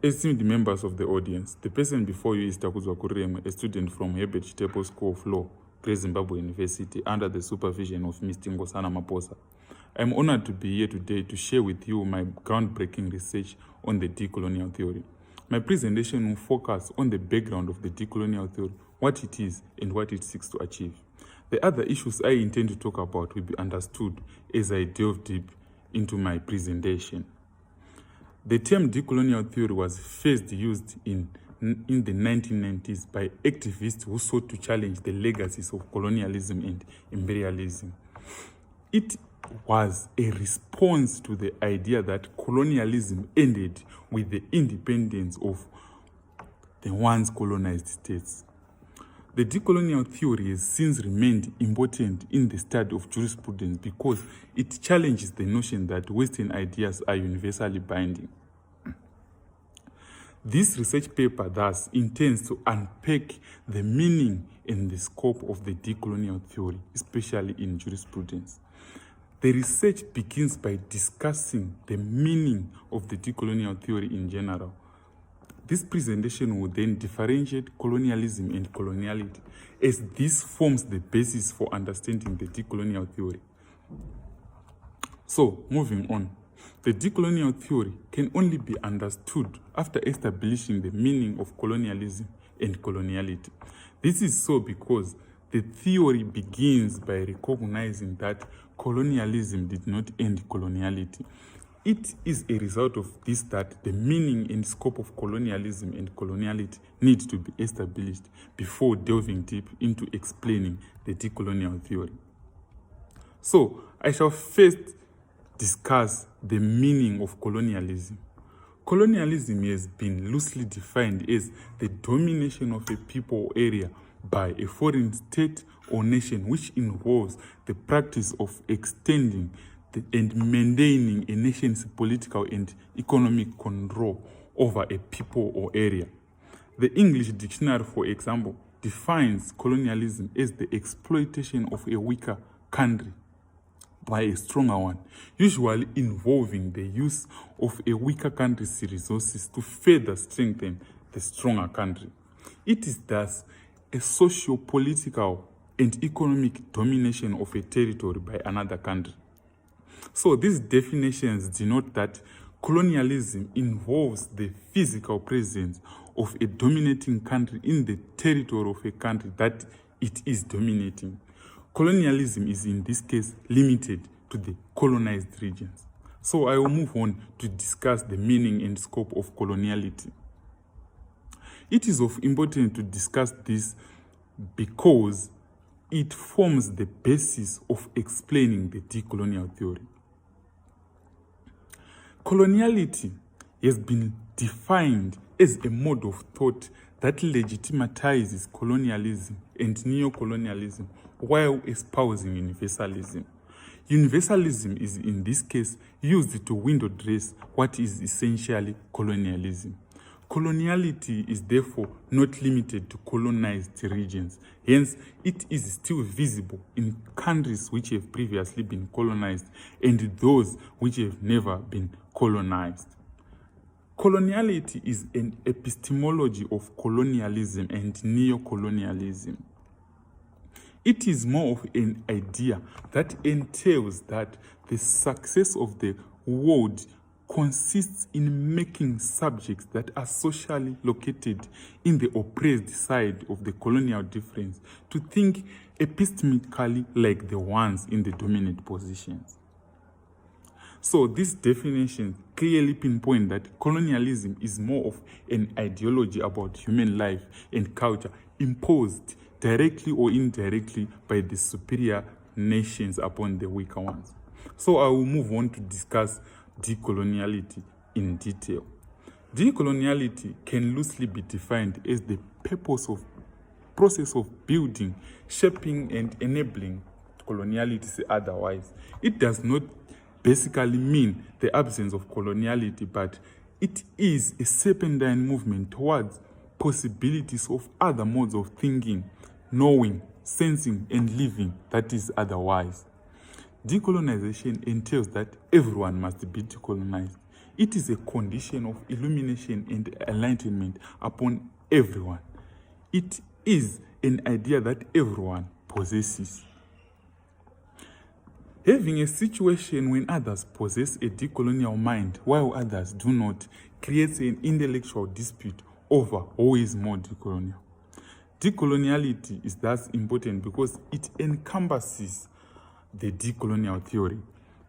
Esteemed members of the audience, the person before you is Takuzwa Kurema, a student from Herbert Chitepo School of Law, Great Zimbabwe University, under the supervision of Mr. Ngosana Maposa. I am honored to be here today to share with you my groundbreaking research on the decolonial theory. My presentation will focus on the background of the decolonial theory, what it is and what it seeks to achieve. The other issues I intend to talk about will be understood as I delve deep into my presentation. The term decolonial theory was first used in the 1990s by activists who sought to challenge the legacies of colonialism and imperialism. It was a response to the idea that colonialism ended with the independence of the once colonized states. The decolonial theory has since remained important in the study of jurisprudence because it challenges the notion that Western ideas are universally binding. This research paper thus intends to unpack the meaning and the scope of the decolonial theory, especially in jurisprudence. The research begins by discussing the meaning of the decolonial theory in general. This presentation will then differentiate colonialism and coloniality, as this forms the basis for understanding the decolonial theory. So, moving on. The decolonial theory can only be understood after establishing the meaning of colonialism and coloniality. This is so because the theory begins by recognizing that colonialism did not end coloniality. It is a result of this that the meaning and scope of colonialism and coloniality need to be established before delving deep into explaining the decolonial theory. So, I shall first discuss the meaning of colonialism. Colonialism has been loosely defined as the domination of a people or area by a foreign state or nation, which involves the practice of extending and maintaining a nation's political and economic control over a people or area. The English dictionary, for example, defines colonialism as the exploitation of a weaker country by a stronger one, usually involving the use of a weaker country's resources to further strengthen the stronger country. It is thus a socio-political and economic domination of a territory by another country. So these definitions denote that colonialism involves the physical presence of a dominating country in the territory of a country that it is dominating. Colonialism is in this case limited to the colonized regions. So I will move on to discuss the meaning and scope of coloniality. It is of importance to discuss this because it forms the basis of explaining the decolonial theory. Coloniality has been defined as a mode of thought that legitimizes colonialism and neocolonialism while espousing universalism. Universalism is in this case used to window dress what is essentially colonialism. Coloniality is therefore not limited to colonized regions. Hence, it is still visible in countries which have previously been colonized and those which have never been colonized. Coloniality is an epistemology of colonialism and neocolonialism. It is more of an idea that entails that the success of the world consists in making subjects that are socially located in the oppressed side of the colonial difference to think epistemically like the ones in the dominant positions. So this definition clearly pinpoints that colonialism is more of an ideology about human life and culture imposed directly or indirectly by the superior nations upon the weaker ones. So I will move on to discuss decoloniality in detail. Decoloniality can loosely be defined as the process of building, shaping, and enabling coloniality otherwise. It does not basically mean the absence of coloniality, but it is a serpentine movement towards possibilities of other modes of thinking, knowing, sensing, and living that is otherwise. Decolonization entails that everyone must be decolonized. It is a condition of illumination and enlightenment upon everyone. It is an idea that everyone possesses. Having a situation when others possess a decolonial mind while others do not creates an intellectual dispute over who is more decolonial. Decoloniality is thus important because it encompasses the decolonial theory.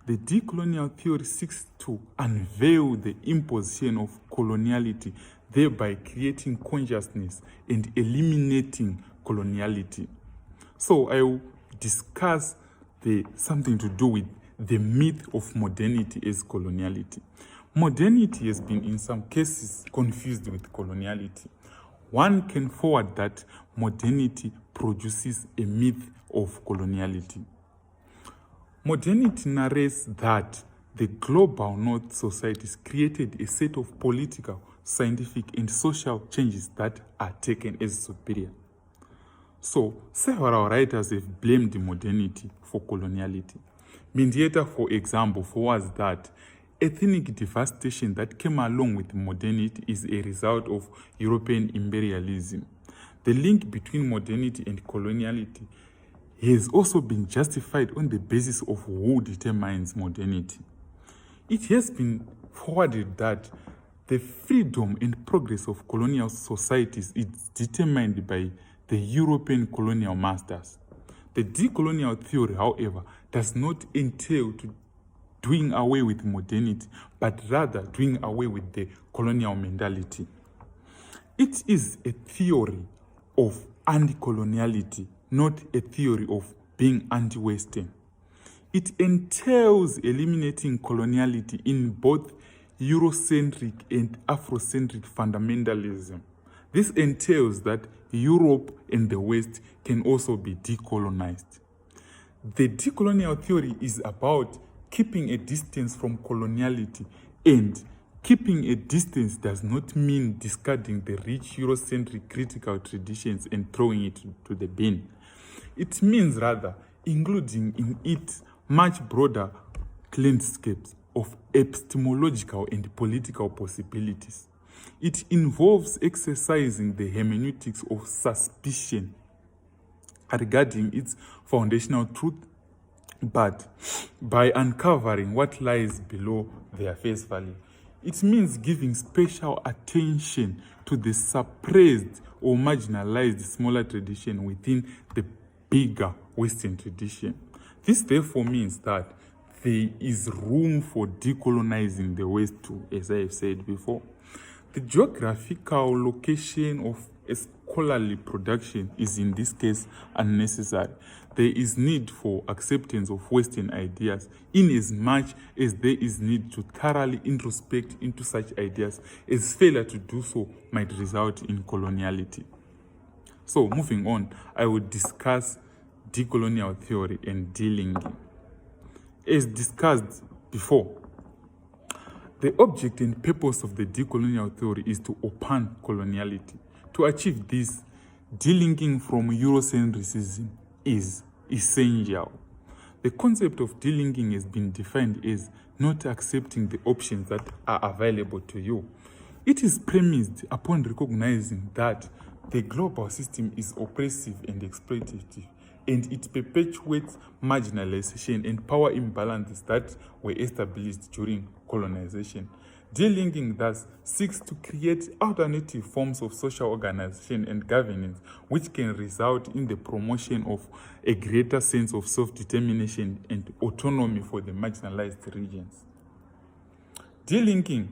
The decolonial theory seeks to unveil the imposition of coloniality, thereby creating consciousness and eliminating coloniality. So I will discuss something to do with the myth of modernity as coloniality. Modernity has been in some cases confused with coloniality. One can forward that modernity produces a myth of coloniality. Modernity narrates that the global North societies created a set of political, scientific, and social changes that are taken as superior. So, several writers have blamed modernity for coloniality. Mediator, for example, forwards that ethnic devastation that came along with modernity is a result of European imperialism. The link between modernity and coloniality has also been justified on the basis of who determines modernity. It has been forwarded that the freedom and progress of colonial societies is determined by the European colonial masters. The decolonial theory, however, does not entail doing away with modernity, but rather doing away with the colonial mentality. It is a theory of anti-coloniality, not a theory of being anti-Western. It entails eliminating coloniality in both Eurocentric and Afrocentric fundamentalism. This entails that Europe and the West can also be decolonized. The decolonial theory is about keeping a distance from coloniality, and keeping a distance does not mean discarding the rich Eurocentric critical traditions and throwing it to the bin. It means rather including in it much broader landscapes of epistemological and political possibilities. It involves exercising the hermeneutics of suspicion regarding its foundational truth, but by uncovering what lies below their face value. It means giving special attention to the suppressed or marginalized smaller tradition within the bigger Western tradition. This therefore means that there is room for decolonizing the West too, as I have said before. The geographical location of a scholarly production is in this case unnecessary. There is need for acceptance of Western ideas in as much as there is need to thoroughly introspect into such ideas, as failure to do so might result in coloniality. So moving on, I will discuss decolonial theory and delinking. As discussed before, the object and purpose of the decolonial theory is to open coloniality. To achieve this, delinking from Eurocentrism is essential. The concept of delinking has been defined as not accepting the options that are available to you. It is premised upon recognizing that the global system is oppressive and exploitative, and it perpetuates marginalization and power imbalances that were established during colonization. Delinking thus seeks to create alternative forms of social organization and governance which can result in the promotion of a greater sense of self-determination and autonomy for the marginalized regions. Delinking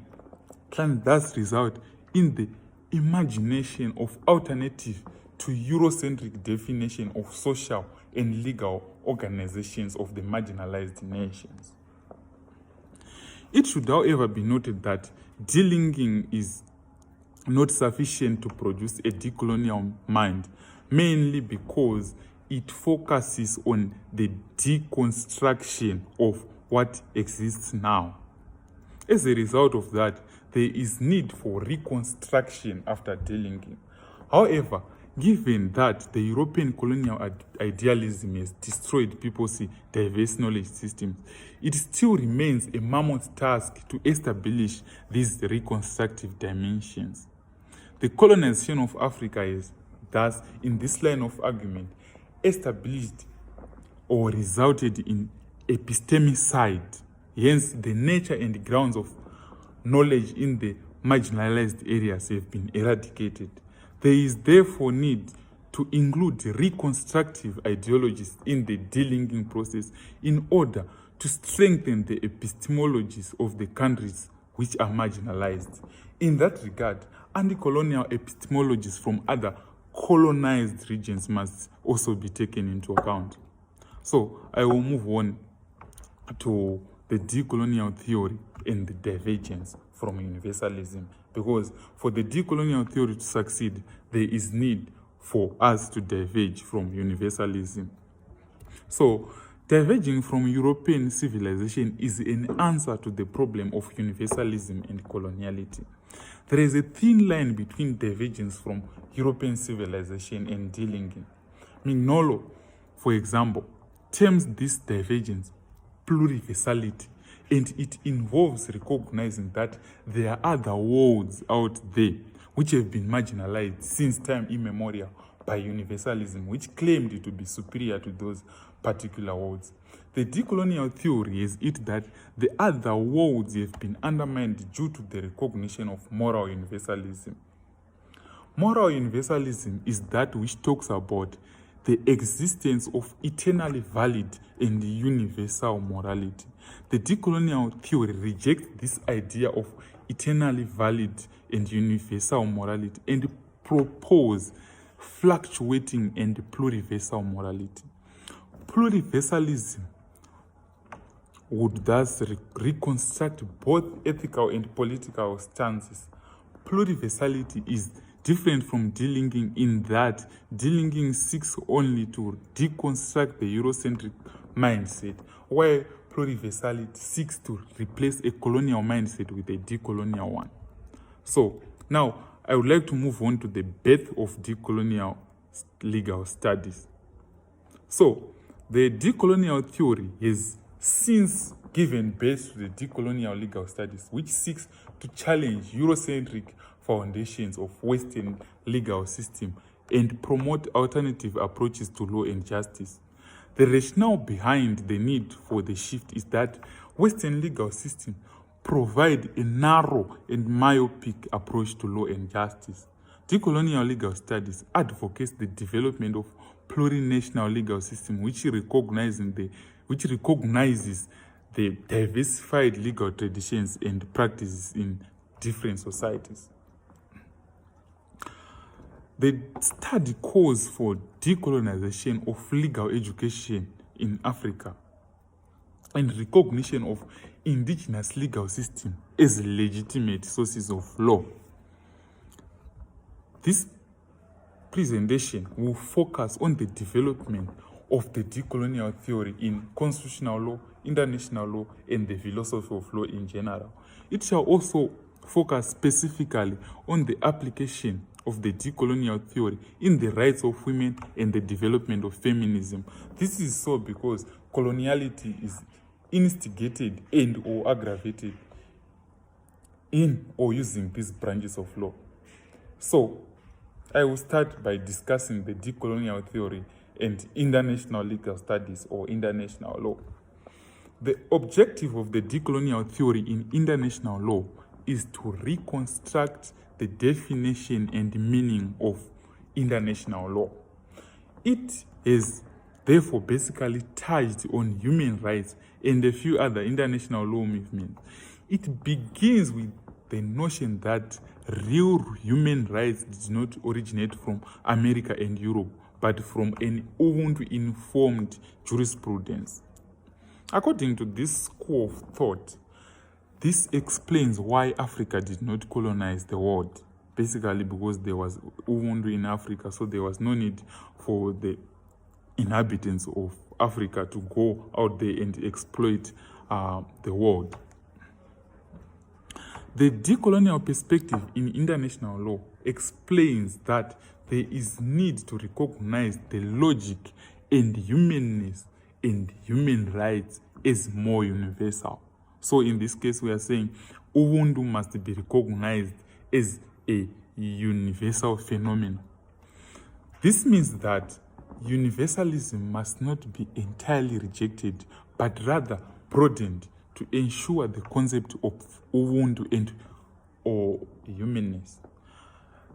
can thus result in the imagination of alternative to Eurocentric definition of social and legal organizations of the marginalized nations. It should, however, be noted that delinking is not sufficient to produce a decolonial mind, mainly because it focuses on the deconstruction of what exists now. As a result of that, there is need for reconstruction after delinking. However, Given that the European colonial idealism has destroyed people's diverse knowledge systems, it still remains a mammoth task to establish these reconstructive dimensions. The colonization of Africa is, thus, in this line of argument, established or resulted in epistemicide. Hence, the nature and grounds of knowledge in the marginalized areas have been eradicated. There is therefore need to include reconstructive ideologies in the delinking process in order to strengthen the epistemologies of the countries which are marginalized. In that regard, anti-colonial epistemologies from other colonized regions must also be taken into account. So I will move on to the decolonial theory and the divergence from universalism, because for the decolonial theory to succeed, there is need for us to diverge from universalism. So diverging from European civilization is an answer to the problem of universalism and coloniality. There is a thin line between divergence from European civilization and delinking. Mignolo, for example, terms this divergence pluriversality, and it involves recognizing that there are other worlds out there which have been marginalized since time immemorial by universalism, which claimed to be superior to those particular worlds. The decolonial theory is it that the other worlds have been undermined due to the recognition of moral universalism. Moral universalism is that which talks about the existence of eternally valid and universal morality. The decolonial theory rejects this idea of eternally valid and universal morality and proposes fluctuating and pluriversal morality. Pluriversalism would thus reconstruct both ethical and political stances. Pluriversality is different from delinking in that delinking seeks only to deconstruct the Eurocentric mindset, while pluriversality seeks to replace a colonial mindset with a decolonial one. So now I would like to move on to the birth of decolonial legal studies. So the decolonial theory has since given birth to the decolonial legal studies, which seeks to challenge Eurocentric foundations of Western legal system and promote alternative approaches to law and justice. The rationale behind the need for the shift is that Western legal systems provide a narrow and myopic approach to law and justice. Decolonial legal studies advocates the development of plurinational legal system which recognizes the diversified legal traditions and practices in different societies. The study calls for decolonization of legal education in Africa and recognition of indigenous legal system as legitimate sources of law. This presentation will focus on the development of the decolonial theory in constitutional law, international law, and the philosophy of law in general. It shall also focus specifically on the application of the decolonial theory in the rights of women and the development of feminism. This is so because coloniality is instigated and or aggravated in or using these branches of law. So I will start by discussing the decolonial theory and international legal studies or international law. The objective of the decolonial theory in international law is to reconstruct the definition and meaning of international law. It is therefore basically touched on human rights and a few other international law movements. It begins with the notion that real human rights did not originate from America and Europe, but from an Ubuntu-informed jurisprudence. According to this school of thought, this explains why Africa did not colonize the world, basically because there was Ubuntu in Africa, so there was no need for the inhabitants of Africa to go out there and exploit the world. The decolonial perspective in international law explains that there is need to recognize the logic and humanness and human rights as more universal. So in this case, we are saying Ubuntu must be recognized as a universal phenomenon. This means that universalism must not be entirely rejected, but rather broadened to ensure the concept of Ubuntu and or humanness.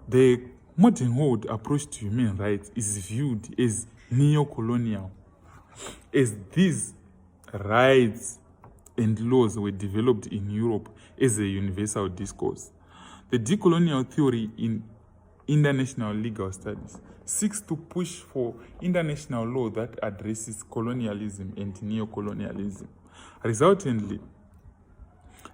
The modern world approach to human rights is viewed as neo-colonial, as these rights and laws were developed in Europe as a universal discourse. The decolonial theory in international legal studies seeks to push for international law that addresses colonialism and neo-colonialism. Resultantly,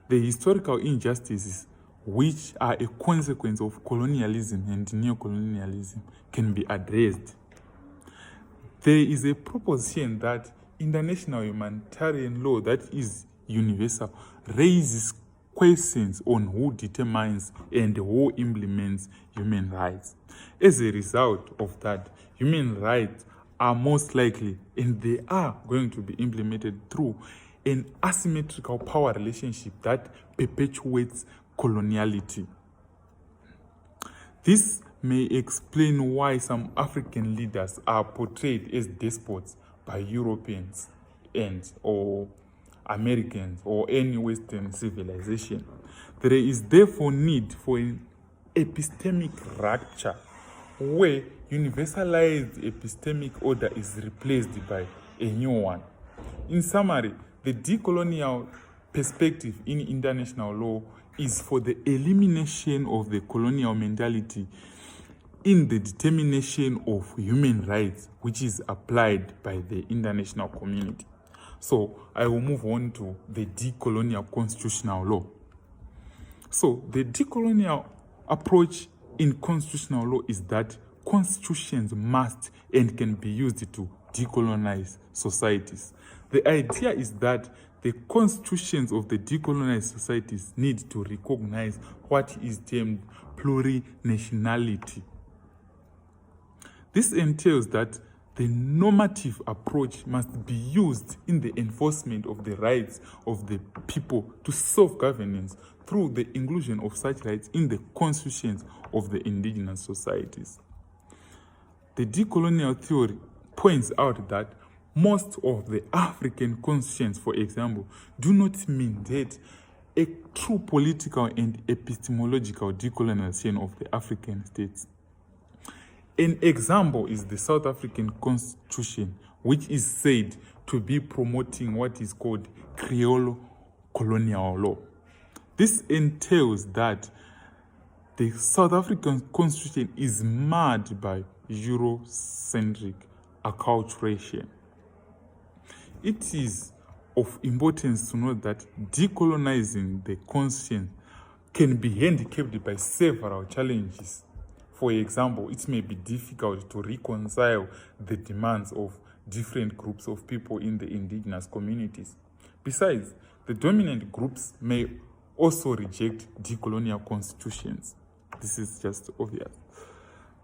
the historical injustices which are a consequence of colonialism and neo-colonialism can be addressed. There is a proposition that international humanitarian law that is universal raises questions on who determines and who implements human rights. As a result of that, human rights are most likely, and they are going to be implemented through an asymmetrical power relationship that perpetuates coloniality. This may explain why some African leaders are portrayed as despots by Europeans or Americans or any Western civilization. There is therefore need for an epistemic rupture where universalized epistemic order is replaced by a new one. In summary, the decolonial perspective in international law is for the elimination of the colonial mentality in the determination of human rights, which is applied by the international community. So I will move on to the decolonial constitutional law. So the decolonial approach in constitutional law is that constitutions must and can be used to decolonize societies. The idea is that the constitutions of the decolonized societies need to recognize what is termed plurinationality. This entails that the normative approach must be used in the enforcement of the rights of the people to self-governance through the inclusion of such rights in the constitutions of the indigenous societies. The decolonial theory points out that most of the African constitutions, for example, do not mandate a true political and epistemological decolonization of the African states. An example is the South African Constitution, which is said to be promoting what is called Creole colonial law. This entails that the South African Constitution is marred by Eurocentric acculturation. It is of importance to note that decolonizing the Constitution can be handicapped by several challenges. For example, it may be difficult to reconcile the demands of different groups of people in the indigenous communities. Besides, the dominant groups may also reject decolonial constitutions. This is just obvious.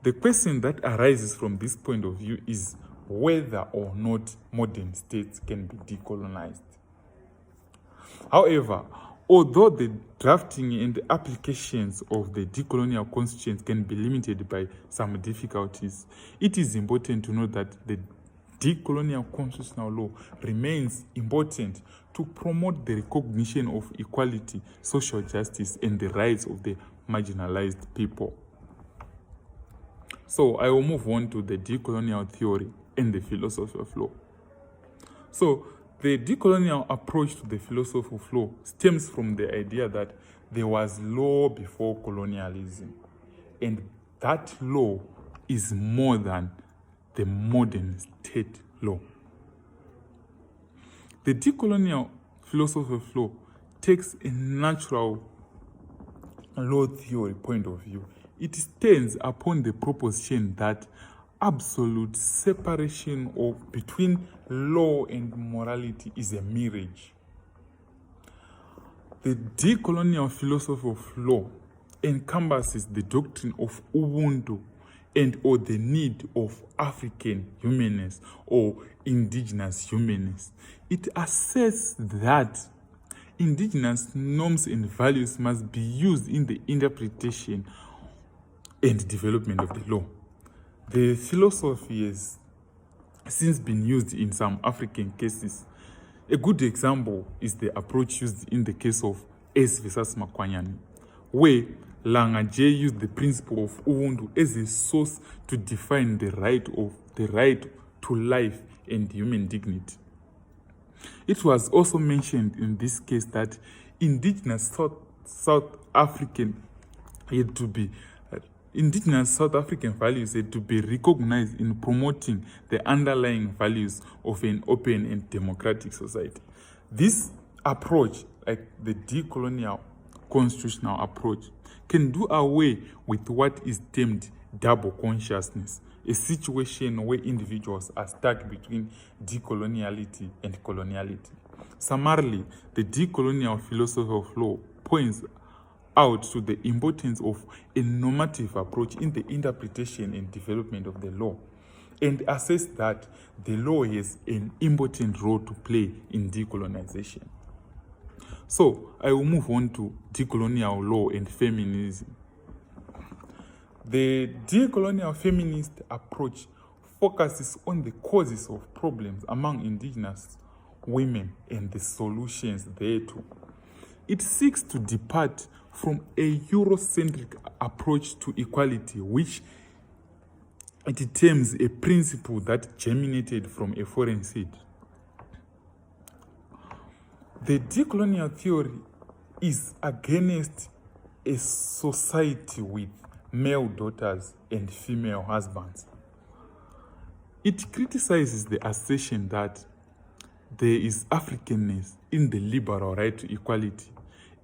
The question that arises from this point of view is whether or not modern states can be decolonized. However, although the drafting and the applications of the decolonial constitutions can be limited by some difficulties, it is important to note that the decolonial constitutional law remains important to promote the recognition of equality, social justice, and the rights of the marginalized people. So I will move on to the decolonial theory and the philosophy of law. So the decolonial approach to the philosophy of law stems from the idea that there was law before colonialism, and that law is more than the modern state law. The decolonial philosophy of law takes a natural law theory point of view. It stands upon the proposition that absolute separation between law and morality is a mirage. The decolonial philosophy of law encompasses the doctrine of Ubuntu and or the need of African humanness or indigenous humanness. It asserts that indigenous norms and values must be used in the interpretation and development of the law. The philosophy has since been used in some African cases. A good example is the approach used in the case of S versus Makwanyane, where Langa J used the principle of Ubuntu as a source to define the right to life and human dignity. It was also mentioned in this case that indigenous South African values had to be recognized in promoting the underlying values of an open and democratic society. This approach, like the decolonial constitutional approach, can do away with what is termed double consciousness, a situation where individuals are stuck between decoloniality and coloniality. Summarily, the decolonial philosophy of law points out to the importance of a normative approach in the interpretation and development of the law, and assess that the law has an important role to play in decolonization. So, I will move on to decolonial law and feminism. The decolonial feminist approach focuses on the causes of problems among indigenous women and the solutions thereto. It seeks to depart from a Eurocentric approach to equality, which it terms a principle that germinated from a foreign seed. The decolonial theory is against a society with male daughters and female husbands. It criticizes the assertion that there is Africanness in the liberal right to equality,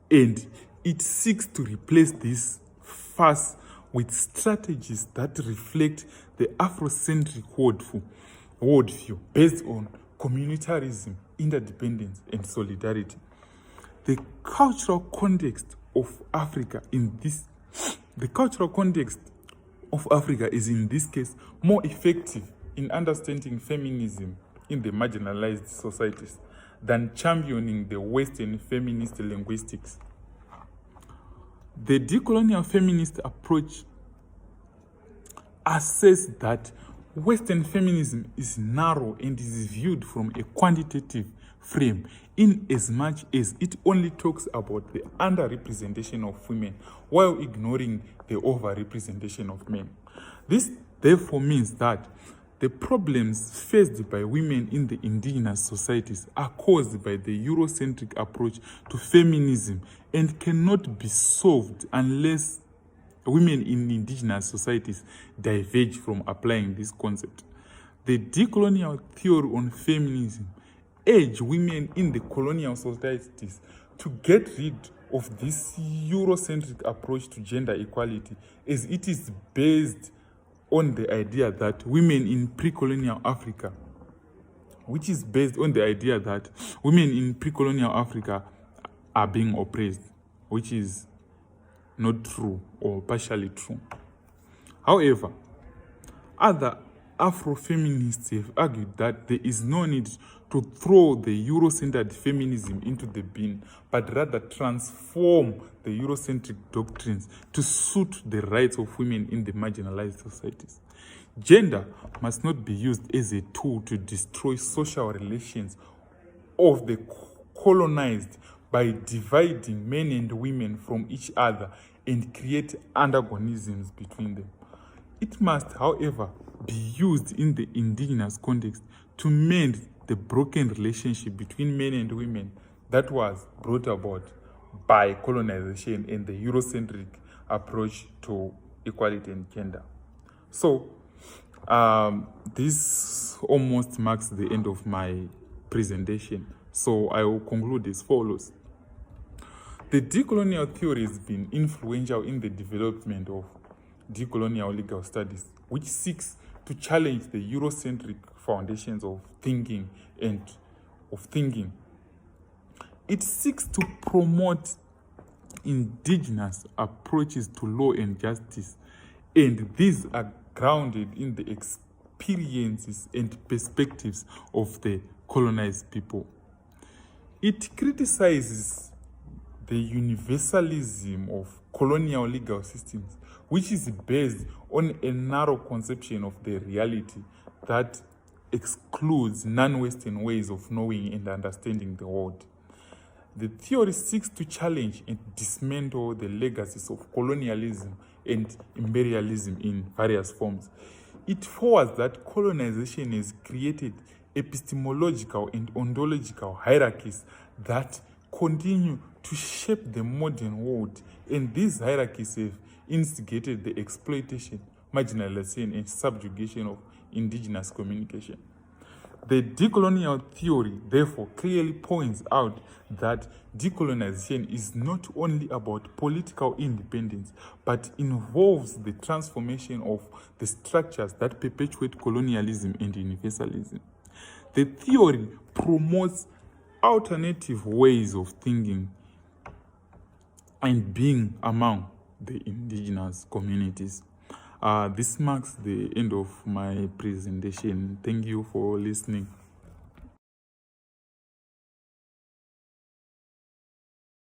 and it seeks to replace this farce with strategies that reflect the Afrocentric worldview based on communitarism, interdependence, and solidarity. The cultural context of Africa is in this case more effective in understanding feminism in the marginalized societies than championing the Western feminist linguistics. The decolonial feminist approach assesses that Western feminism is narrow and is viewed from a quantitative frame in as much as it only talks about the underrepresentation of women while ignoring the overrepresentation of men. This therefore means that the problems faced by women in the indigenous societies are caused by the Eurocentric approach to feminism and cannot be solved unless women in indigenous societies diverge from applying this concept. The decolonial theory on feminism urges women in the colonial societies to get rid of this Eurocentric approach to gender equality, as it is based on the idea that women in pre-colonial Africa, are being oppressed, which is not true or partially true. However, other Afrofeminists have argued that there is no need to throw the Eurocentered feminism into the bin, but rather transform the Eurocentric doctrines to suit the rights of women in the marginalized societies. Gender must not be used as a tool to destroy social relations of the colonized by dividing men and women from each other and create antagonisms between them. It must, however, be used in the indigenous context to mend the broken relationship between men and women that was brought about by colonization and the Eurocentric approach to equality and gender. So, this almost marks the end of my presentation. So I will conclude as follows. The decolonial theory has been influential in the development of decolonial legal studies, which seeks to challenge the Eurocentric foundations of thinking. It seeks to promote indigenous approaches to law and justice, and these grounded in the experiences and perspectives of the colonized people. It criticizes the universalism of colonial legal systems, which is based on a narrow conception of the reality that excludes non-Western ways of knowing and understanding the world. The theory seeks to challenge and dismantle the legacies of colonialism and imperialism in various forms. It forwards that colonization has created epistemological and ontological hierarchies that continue to shape the modern world, and these hierarchies have instigated the exploitation, marginalization, and subjugation of indigenous communication. The decolonial theory, therefore, clearly points out that decolonization is not only about political independence, but involves the transformation of the structures that perpetuate colonialism and universalism. The theory promotes alternative ways of thinking and being among the indigenous communities. This marks the end of my presentation. Thank you for listening.